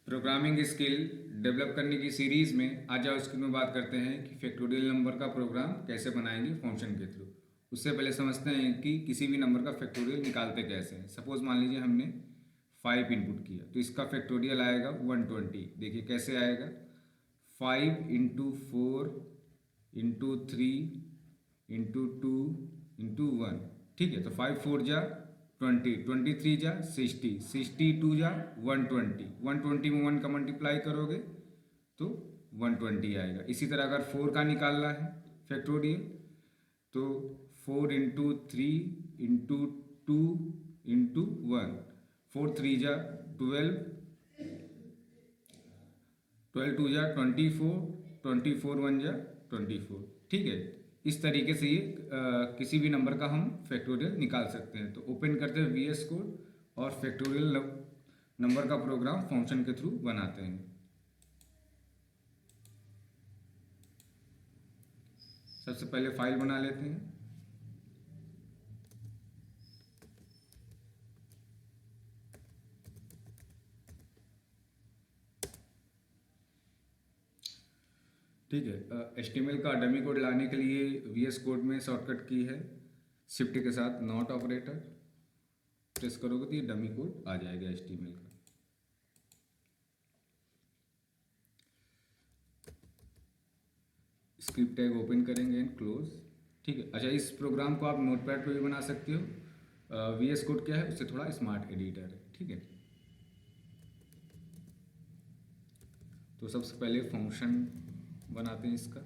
Programming skill develop करने की series में आज जाओ स्किल में बात करते हैं कि फैक्टोरियल नंबर का प्रोग्राम कैसे बनाएंगे फंक्शन के थ्रू। उससे पहले समझते हैं कि किसी भी नंबर का फैक्टोरियल निकालते कैसे हैं। सपोज मान लीजिए हमने 5 इनपुट किया तो इसका फैक्टोरियल आएगा 120। देखिए कैसे आएगा, 5 इंटू 4 इंटू 3 इंटू 2 इंटू 1। ठीक है, तो 5 4 जा 20, 23 जा 60, 62 जा 120, 120 में 1 का मल्टीप्लाई करोगे तो 120 आएगा। इसी तरह अगर 4 का निकालना है फैक्टोरियल तो 4 इंटू 3 इंटू 2 इंटू 1, 4 3 जा 12, 12 2 जा 24, 24 1 जा 24। ठीक है, इस तरीके से ये किसी भी नंबर का हम फैक्टोरियल निकाल सकते हैं। तो ओपन करते हैं VS कोड और फैक्टोरियल नंबर का प्रोग्राम फंक्शन के थ्रू बनाते हैं। सबसे पहले फाइल बना लेते हैं। ठीक है, HTML का डमी कोड लाने के लिए VS कोड में शॉर्टकट की है शिफ्ट के साथ नॉट ऑपरेटर। प्रेस करोगे तो ये डमी कोड आ जाएगा HTML का। स्क्रिप्ट टैग ओपन करेंगे एंड क्लोज। ठीक है, अच्छा इस प्रोग्राम को आप नोटपैड पे भी बना सकते हो। VS कोड क्या है, उससे थोड़ा स्मार्ट एडिटर है। ठीक है, तो सबसे पहले फंक्शन बनाते हैं इसका।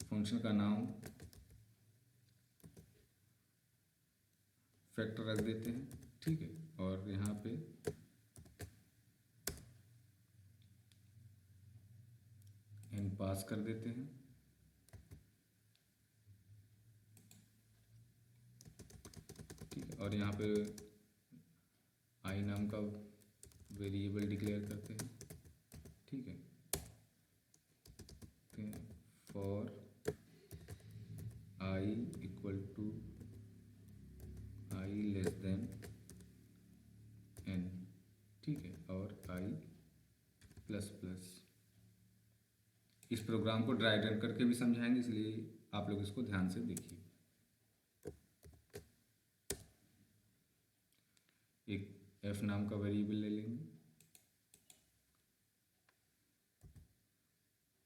फंक्शन का नाम फैक्टर रख देते हैं। ठीक है, और यहाँ पे एन पास कर देते हैं। ठीक है, और यहाँ पे आई नाम का वेरिएबल डिक्लेयर करते हैं। ठीक है, for I equal to I less than N. ठीक है, और आई प्लस प्लस। इस प्रोग्राम को ड्राई रन करके भी समझाएंगे, इसलिए आप लोग इसको ध्यान से देखिए। एक एफ नाम का वेरिएबल ले लेंगे,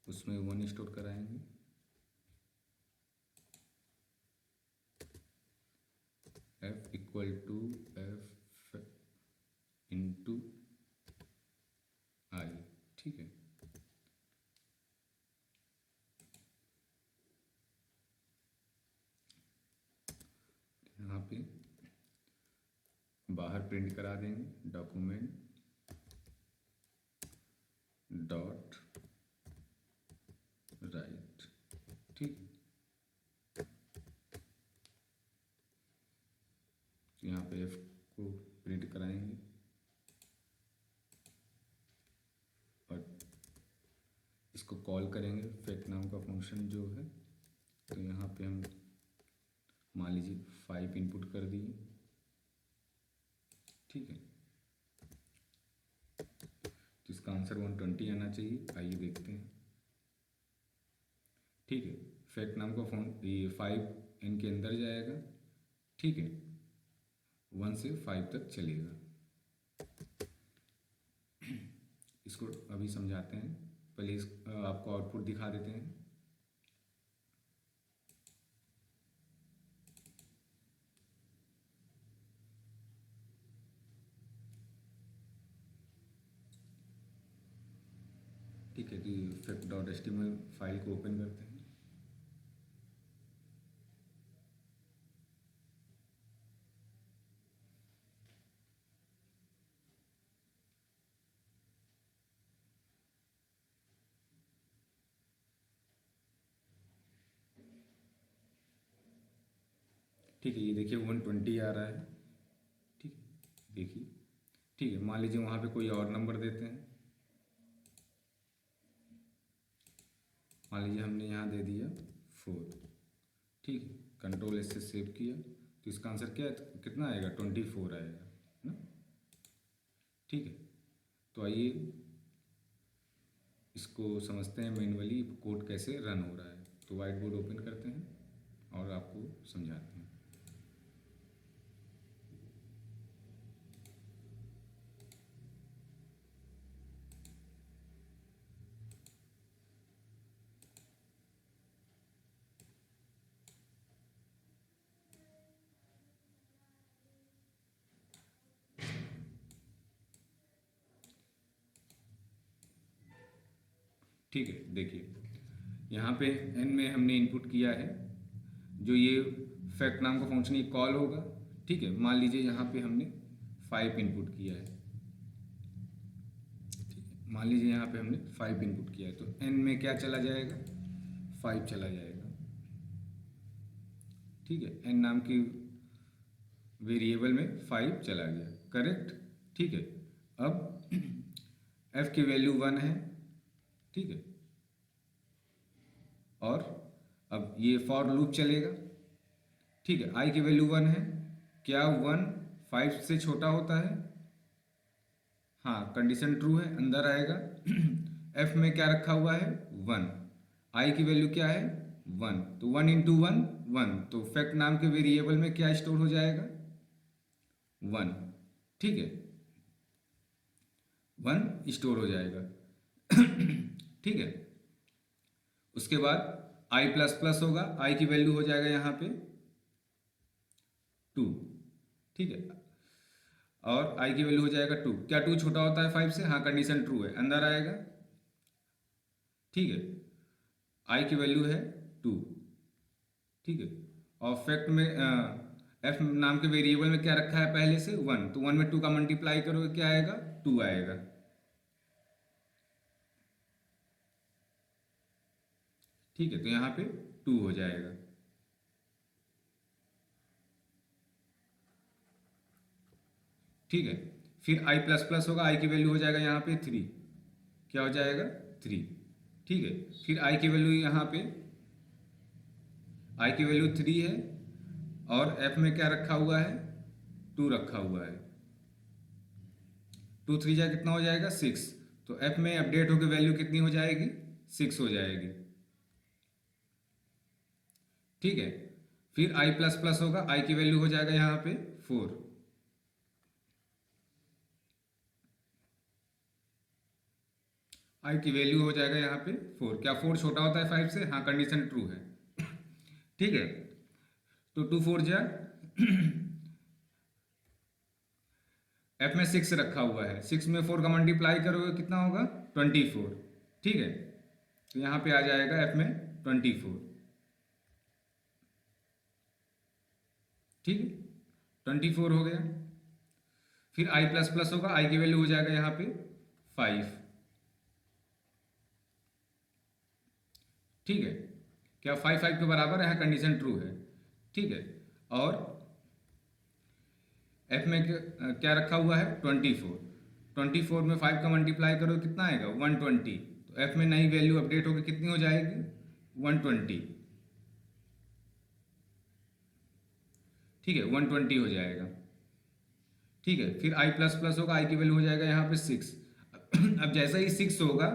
उसमें 1 स्टोर कराएंगे। F equal to f into i. ठीक है, यहाँ पे बाहर प्रिंट करा देंगे डॉक्यूमेंट डॉट राइट। ठीक, तो यहाँ पे एफ को प्रिंट कराएंगे और इसको कॉल करेंगे फैक्ट नाम का फंक्शन जो है। तो यहाँ पे हम मान लीजिए 5 इनपुट कर दिए। ठीक है, तो इसका आंसर 120 आना चाहिए। आइए देखते हैं। ठीक है, फैक्ट नाम का ये 5 एन के अंदर जाएगा। ठीक है, 1 से 5 तक चलेगा। इसको अभी समझाते हैं, पहले आपको आउटपुट दिखा देते हैं। ठीक है, तो fact.html फाइल को ओपन करते हैं। ठीक है, ये देखिए 120 आ रहा है। ठीक है, देखिए। ठीक है, मान लीजिए वहाँ पे कोई और नंबर देते हैं। मान लीजिए हमने यहाँ दे दिया 4। ठीक है, कंट्रोल एस से सेव किया तो इसका आंसर क्या है, कितना आएगा, 24 आएगा, है ना। ठीक है, तो आइए इसको समझते हैं मैनुअली कोड कैसे रन हो रहा है। तो वाइट बोर्ड ओपन करते हैं और आपको समझाते हैं। ठीक है, देखिए यहाँ पे n में हमने इनपुट किया है, जो ये फैक्ट नाम का फंक्शन ये कॉल होगा। ठीक है, मान लीजिए यहाँ पे हमने 5 इनपुट किया है। ठीक है, मान लीजिए यहाँ पे हमने 5 इनपुट किया है, तो n में क्या चला जाएगा, 5 चला जाएगा। ठीक है, n नाम की वेरिएबल में 5 चला गया, करेक्ट। ठीक है, अब f की वैल्यू 1 है। ठीक है, और अब ये फॉर लूप चलेगा। ठीक है, i की वैल्यू 1 है, क्या 1 5 से छोटा होता है, हाँ कंडीशन ट्रू है, अंदर आएगा। f में क्या रखा हुआ है, 1, i की वैल्यू क्या है, 1, तो 1 इंटू 1 1, तो फैक्ट नाम के वेरिएबल में क्या स्टोर हो जाएगा, 1। ठीक है, 1 स्टोर हो जाएगा। ठीक है, उसके बाद i प्लस प्लस होगा, i की वैल्यू हो जाएगा यहाँ पे 2। ठीक है, और i की वैल्यू हो जाएगा 2, क्या 2 छोटा होता है 5 से, हाँ कंडीशन ट्रू है, अंदर आएगा। ठीक है, i की वैल्यू है 2। ठीक है, और फैक्ट में f नाम के वेरिएबल में क्या रखा है पहले से, 1, तो 1 में 2 का मल्टीप्लाई करोगे क्या आएगा, 2 आएगा। ठीक है, तो यहाँ पे 2 हो जाएगा। ठीक है, फिर i प्लस प्लस होगा, i की वैल्यू हो जाएगा यहाँ पे 3, क्या हो जाएगा 3। ठीक है, फिर i की वैल्यू यहाँ पे i की वैल्यू 3 है, और f में क्या रखा हुआ है, 2 रखा हुआ है। 2 3 जा कितना हो जाएगा 6, तो f में अपडेट होकर वैल्यू कितनी हो जाएगी, 6 हो जाएगी। ठीक है, फिर i प्लस प्लस होगा, i की वैल्यू हो जाएगा यहाँ पे 4। i की वैल्यू हो जाएगा यहाँ पे 4, क्या 4 छोटा होता है 5 से, हाँ कंडीशन ट्रू है। ठीक है, तो 2 4 जा f में 6 रखा हुआ है, 6 में 4 का मल्टीप्लाई करोगे कितना होगा 24। ठीक है, तो यहाँ पे आ जाएगा f में 24। ठीक है, 24 हो गया। फिर i प्लस प्लस होगा, i की वैल्यू हो जाएगा यहाँ पे 5। ठीक है, क्या 5 5 के बराबर है, कंडीशन ट्रू है। ठीक है, और f में क्या रखा हुआ है 24। 24 में 5 का मल्टीप्लाई करो कितना आएगा 120, तो f में नई वैल्यू अपडेट होकर कितनी हो जाएगी 120। ठीक है, 120 हो जाएगा। ठीक है, फिर i प्लस प्लस होगा, i की वैल्यू हो जाएगा यहाँ पे 6। अब जैसा ही 6 होगा,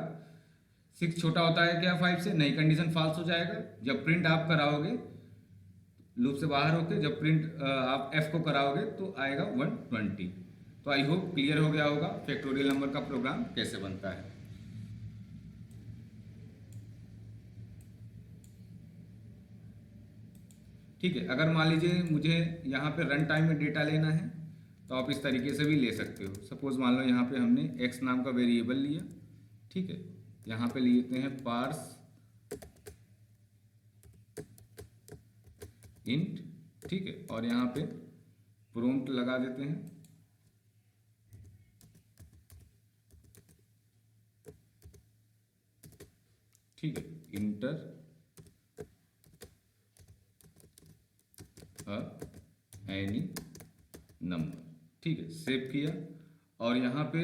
6 छोटा होता है क्या 5 से, नहीं कंडीशन फॉल्स हो जाएगा। जब प्रिंट आप कराओगे लूप से बाहर होके, जब प्रिंट आप f को कराओगे तो आएगा 120। तो आई होप क्लियर हो गया होगा फैक्टोरियल नंबर का प्रोग्राम कैसे बनता है। ठीक है, अगर मान लीजिए मुझे यहाँ पे रन टाइम में डेटा लेना है तो आप इस तरीके से भी ले सकते हो। सपोज मान लो यहाँ पे हमने x नाम का वेरिएबल लिया। ठीक है, यहाँ पे लेते हैं पार्स इंट। ठीक है, और यहाँ पे प्रॉम्प्ट लगा देते हैं। ठीक है, इंटर एनी नंबर। ठीक है, सेव किया, और यहाँ पे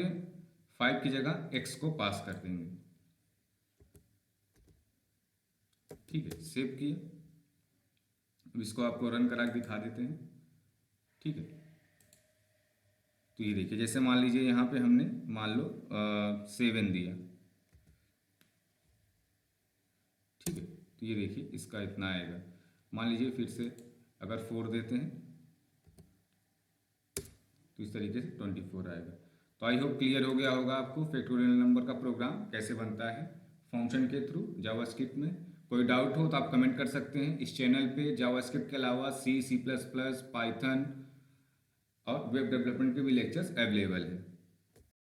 5 की जगह x को पास कर देंगे। ठीक है, सेव किया, अब इसको आपको रन करा के दिखा देते हैं। ठीक है, तो ये देखिए, जैसे मान लीजिए यहाँ पे हमने मान लो 7 दिया। ठीक है, तो ये देखिए इसका इतना आएगा। मान लीजिए फिर से अगर 4 देते हैं तो इस तरीके से 24 आएगा। तो आई होप क्लियर हो गया होगा आपको फैक्टोरियल नंबर का प्रोग्राम कैसे बनता है फंक्शन के थ्रू जावास्क्रिप्ट में। कोई डाउट हो तो आप कमेंट कर सकते हैं। इस चैनल पे जावास्क्रिप्ट के अलावा सी++, पाइथन और वेब डेवलपमेंट के भी लेक्चर्स अवेलेबल हैं।